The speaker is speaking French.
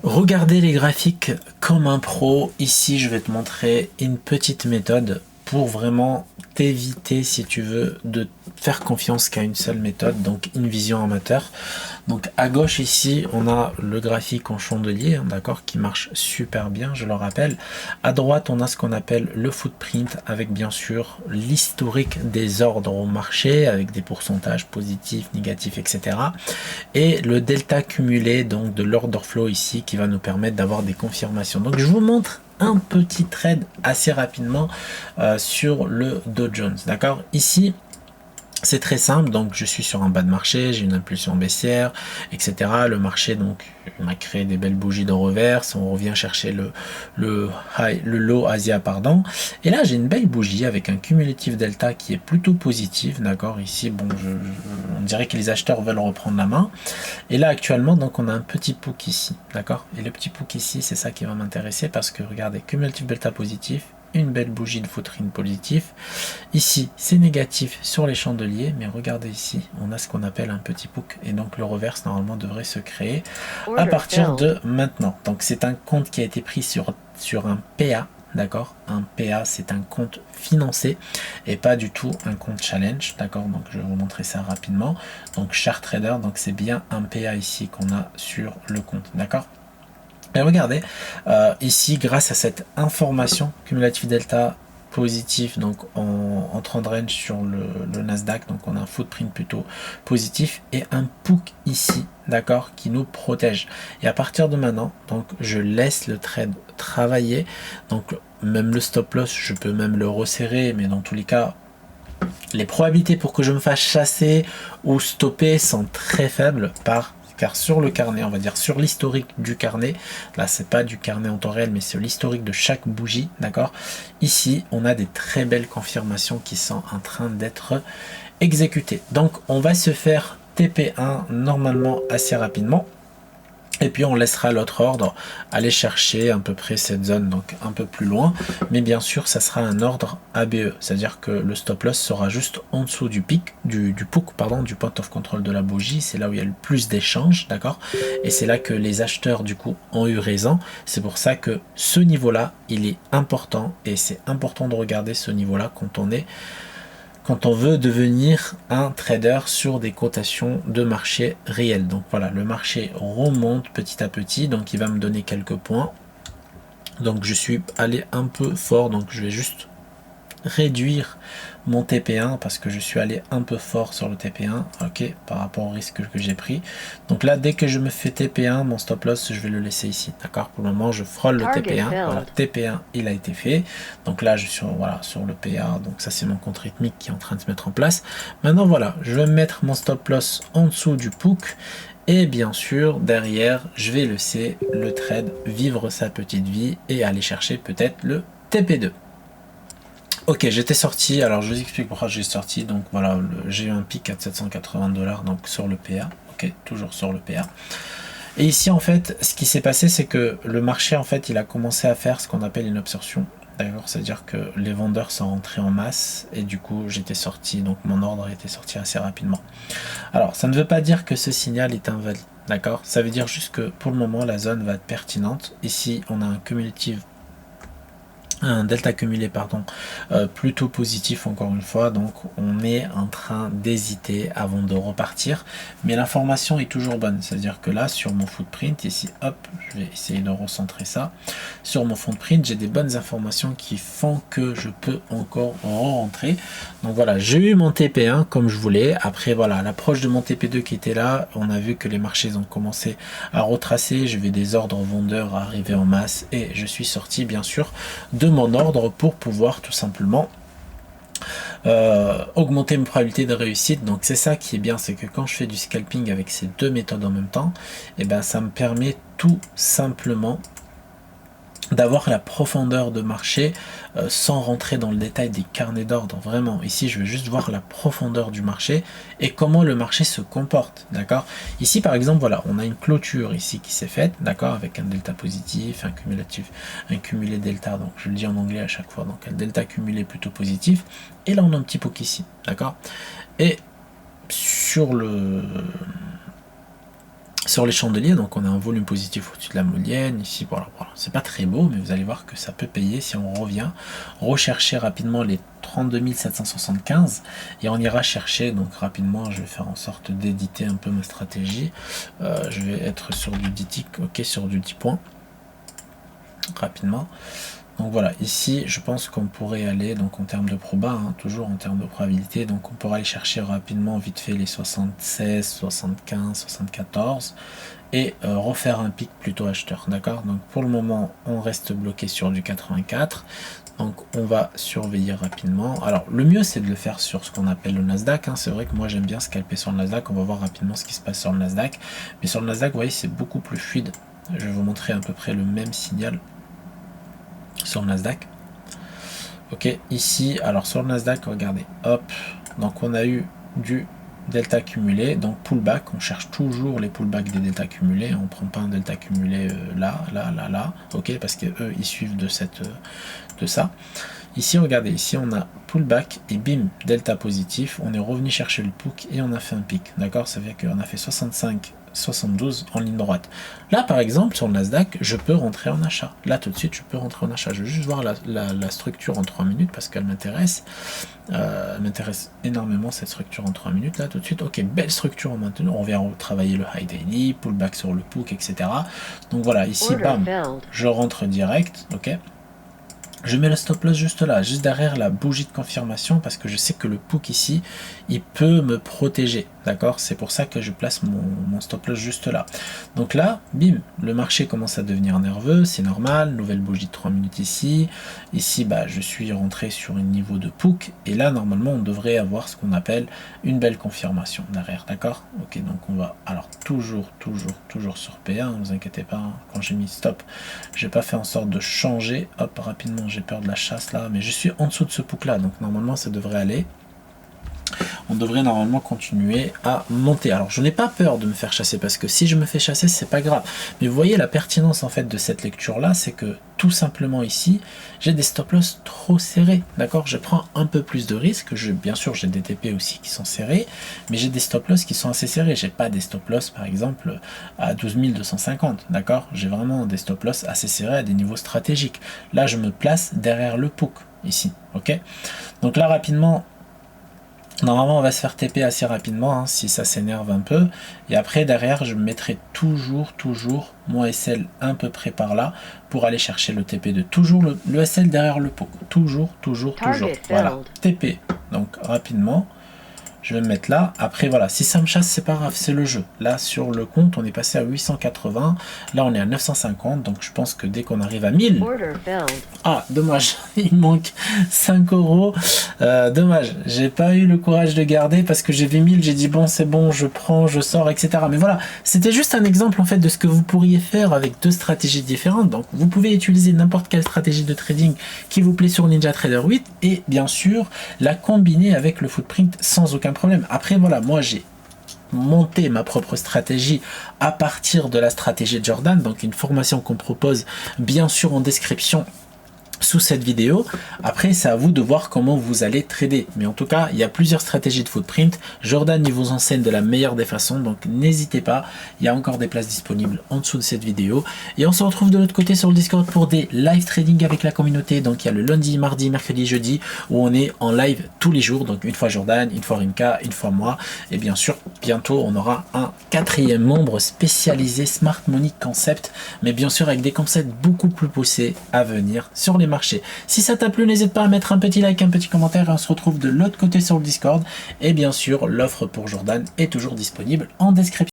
Regardez les graphiques comme un pro. Ici, je vais te montrer une petite méthode pour vraiment t'éviter, si tu veux, de faire confiance qu'à une seule méthode, donc une vision amateur. Donc à gauche ici, on a le graphique en chandelier, hein, d'accord, qui marche super bien, je le rappelle. À droite, on a ce qu'on appelle le footprint avec bien sûr l'historique des ordres au marché, avec des pourcentages positifs, négatifs, etc. Et le delta cumulé donc de l'order flow ici qui va nous permettre d'avoir des confirmations. Donc je vous montre un petit trade assez rapidement sur le Dow Jones, d'accord. Ici c'est très simple, donc je suis sur un bas de marché, j'ai une impulsion baissière, etc. Le marché donc m'a créé des belles bougies de reverse, on revient chercher le low Asia, pardon. Et là j'ai une belle bougie avec un cumulatif delta qui est plutôt positif, d'accord. Ici bon, on dirait que les acheteurs veulent reprendre la main. Et là actuellement donc on a un petit pook ici, d'accord. Et le petit pook ici c'est ça qui va m'intéresser parce que regardez, cumulatif delta positif, une belle bougie de footprint positif. Ici, c'est négatif sur les chandeliers, mais regardez ici, on a ce qu'on appelle un petit pook, et donc le reverse normalement devrait se créer à partir de maintenant. Donc c'est un compte qui a été pris sur un PA, d'accord. Un PA, c'est un compte financé, et pas du tout un compte challenge, d'accord. Donc je vais vous montrer ça rapidement. Donc Chart Trader, donc c'est bien un PA ici qu'on a sur le compte, d'accord. Et regardez, ici, grâce à cette information cumulative delta positif, donc en trend range sur le Nasdaq, donc on a un footprint plutôt positif et un POOK ici, d'accord, qui nous protège. Et à partir de maintenant, donc je laisse le trade travailler, donc même le stop loss, je peux même le resserrer, mais dans tous les cas, les probabilités pour que je me fasse chasser ou stopper sont très faibles car sur le carnet, on va dire sur l'historique du carnet, là c'est pas du carnet en temps réel, mais sur l'historique de chaque bougie, d'accord. Ici, on a des très belles confirmations qui sont en train d'être exécutées. Donc, on va se faire TP1 normalement assez rapidement. Et puis on laissera l'autre ordre aller chercher à peu près cette zone, donc un peu plus loin. Mais bien sûr, ça sera un ordre ABE, c'est-à-dire que le stop loss sera juste en dessous du pic, du POOK, pardon, du point of control de la bougie. C'est là où il y a le plus d'échanges, d'accord. Et c'est là que les acheteurs du coup ont eu raison. C'est pour ça que ce niveau-là, il est important et c'est important de regarder ce niveau-là quand on veut devenir un trader sur des cotations de marché réel. Donc voilà, le marché remonte petit à petit, donc il va me donner quelques points. Donc je suis allé un peu fort, donc je vais juste réduire mon TP1 parce que je suis allé un peu fort sur le TP1, ok, par rapport au risque que j'ai pris. Donc là, dès que je me fais TP1, mon stop loss, je vais le laisser ici, d'accord. Pour le moment, je frôle le TP1. Voilà, TP1, il a été fait. Donc là, je suis voilà, sur le PA. Donc ça, c'est mon compte rythmique qui est en train de se mettre en place. Maintenant, voilà, je vais mettre mon stop loss en dessous du POOK. Et bien sûr, derrière, je vais laisser le trade vivre sa petite vie et aller chercher peut-être le TP2. Ok, j'étais sorti, alors je vous explique pourquoi j'ai sorti. Donc voilà, j'ai eu un pic à 780 $, donc sur le PA. Ok, toujours sur le PA. Et ici, en fait, ce qui s'est passé, c'est que le marché, en fait, il a commencé à faire ce qu'on appelle une absorption. D'accord, c'est-à-dire que les vendeurs sont rentrés en masse et du coup, j'étais sorti, donc mon ordre était sorti assez rapidement. Alors, ça ne veut pas dire que ce signal est invalide. D'accord, ça veut dire juste que pour le moment, la zone va être pertinente. Ici, on a un cumulatif, un delta cumulé pardon, plutôt positif encore une fois, donc on est en train d'hésiter avant de repartir, mais l'information est toujours bonne, c'est à dire que là sur mon footprint ici, hop, je vais essayer de recentrer ça sur mon footprint, j'ai des bonnes informations qui font que je peux encore rentrer. Donc voilà, j'ai eu mon TP1 comme je voulais. Après voilà, à l'approche de mon TP2 qui était là, on a vu que les marchés ont commencé à retracer, je vais des ordres vendeurs arriver en masse et je suis sorti bien sûr de mon ordre pour pouvoir tout simplement augmenter mes probabilités de réussite. Donc c'est ça qui est bien, c'est que quand je fais du scalping avec ces deux méthodes en même temps, et ben ça me permet tout simplement d'avoir la profondeur de marché sans rentrer dans le détail des carnets d'ordre. Vraiment, ici je veux juste voir la profondeur du marché et comment le marché se comporte, d'accord. Ici par exemple, voilà, on a une clôture ici qui s'est faite, d'accord, avec un delta positif, un cumulatif, un cumulé delta, donc je le dis en anglais à chaque fois, donc un delta cumulé plutôt positif, et là on a un petit poke ici, d'accord. Et sur sur les chandeliers, donc on a un volume positif au-dessus de la moyenne, ici, voilà, c'est pas très beau, mais vous allez voir que ça peut payer si on revient, rechercher rapidement les 32 775, et on ira chercher, donc rapidement, je vais faire en sorte d'éditer un peu ma stratégie, je vais être sur du 10 ticks, ok, sur du 10 points, rapidement. Donc voilà, ici je pense qu'on pourrait aller, donc en termes de proba, hein, toujours en termes de probabilité, donc on pourra aller chercher rapidement vite fait les 76, 75, 74 et refaire un pic plutôt acheteur, d'accord. Donc pour le moment on reste bloqué sur du 84, donc on va surveiller rapidement. Alors le mieux c'est de le faire sur ce qu'on appelle le Nasdaq, hein. C'est vrai que moi j'aime bien scalper sur le Nasdaq, on va voir rapidement ce qui se passe sur le Nasdaq, mais sur le Nasdaq vous voyez c'est beaucoup plus fluide. Je vais vous montrer à peu près le même signal sur le Nasdaq. Ok, ici, alors sur le Nasdaq, regardez, hop, donc on a eu du delta cumulé, donc pullback, on cherche toujours les pullbacks des delta cumulés, on prend pas un delta cumulé là, ok, parce que eux ils suivent de ça. Ici, regardez, ici on a pullback et bim, delta positif, on est revenu chercher le POOC et on a fait un pic, d'accord, ça veut dire qu'on a fait 65, 72 en ligne droite. Là par exemple sur le Nasdaq je peux rentrer en achat, là tout de suite je peux rentrer en achat. Je veux juste voir la structure en 3 minutes parce qu'elle m'intéresse, énormément cette structure en 3 minutes là tout de suite. Ok, belle structure en maintenant, on vient travailler le high daily, pullback sur le POOC, etc. Donc voilà, ici bam, je rentre direct, ok. Je mets le stop loss juste là, juste derrière la bougie de confirmation parce que je sais que le POOC ici, il peut me protéger, d'accord? C'est pour ça que je place mon stop loss juste là. Donc là, bim, le marché commence à devenir nerveux, c'est normal, nouvelle bougie de 3 minutes ici. Ici, bah, je suis rentré sur un niveau de POOC et là, normalement, on devrait avoir ce qu'on appelle une belle confirmation derrière, d'accord? Ok, donc on va, alors toujours sur P1, ne vous inquiétez pas, hein, quand j'ai mis stop, j'ai pas fait en sorte de changer, hop, rapidement, j'ai peur de la chasse là, mais je suis en dessous de ce POOC là, donc normalement ça devrait aller. On devrait normalement continuer à monter. Alors je n'ai pas peur de me faire chasser parce que si je me fais chasser c'est pas grave. Mais vous voyez la pertinence en fait de cette lecture là, c'est que tout simplement ici j'ai des stop loss trop serrés, d'accord. Je prends un peu plus de risques. Bien sûr j'ai des TP aussi qui sont serrés, mais j'ai des stop loss qui sont assez serrés. J'ai pas des stop loss par exemple à 12 250, d'accord. J'ai vraiment des stop loss assez serrés à des niveaux stratégiques. Là je me place derrière le POOC ici, ok. Donc là rapidement, normalement on va se faire TP assez rapidement, hein, si ça s'énerve un peu, et après derrière je mettrai toujours mon SL un peu près par là pour aller chercher le TP de toujours le SL derrière le POOC, toujours, voilà, TP, donc rapidement je vais me mettre là. Après voilà, si ça me chasse c'est pas grave, c'est le jeu. Là sur le compte on est passé à 880, là on est à 950, donc je pense que dès qu'on arrive à 1000, ah dommage, il manque 5 €, dommage, j'ai pas eu le courage de garder parce que j'ai vu 1000, j'ai dit bon c'est bon, je prends, je sors, etc. Mais voilà, c'était juste un exemple en fait de ce que vous pourriez faire avec deux stratégies différentes. Donc vous pouvez utiliser n'importe quelle stratégie de trading qui vous plaît sur NinjaTrader 8 et bien sûr la combiner avec le footprint sans aucun problème. Après voilà, moi j'ai monté ma propre stratégie à partir de la stratégie de Jordan, donc une formation qu'on propose bien sûr en description sous cette vidéo. Après c'est à vous de voir comment vous allez trader, mais en tout cas il y a plusieurs stratégies de footprint. Jordan il vous enseigne de la meilleure des façons, donc n'hésitez pas, il y a encore des places disponibles en dessous de cette vidéo et on se retrouve de l'autre côté sur le Discord pour des live trading avec la communauté. Donc il y a le lundi, mardi, mercredi, jeudi où on est en live tous les jours, donc une fois Jordan, une fois Rinka, une fois moi, et bien sûr bientôt on aura un 4e membre spécialisé Smart Money Concept, mais bien sûr avec des concepts beaucoup plus poussés à venir sur les marché. Si ça t'a plu, n'hésite pas à mettre un petit like, un petit commentaire et on se retrouve de l'autre côté sur le Discord. Et bien sûr, l'offre pour Jordan est toujours disponible en description.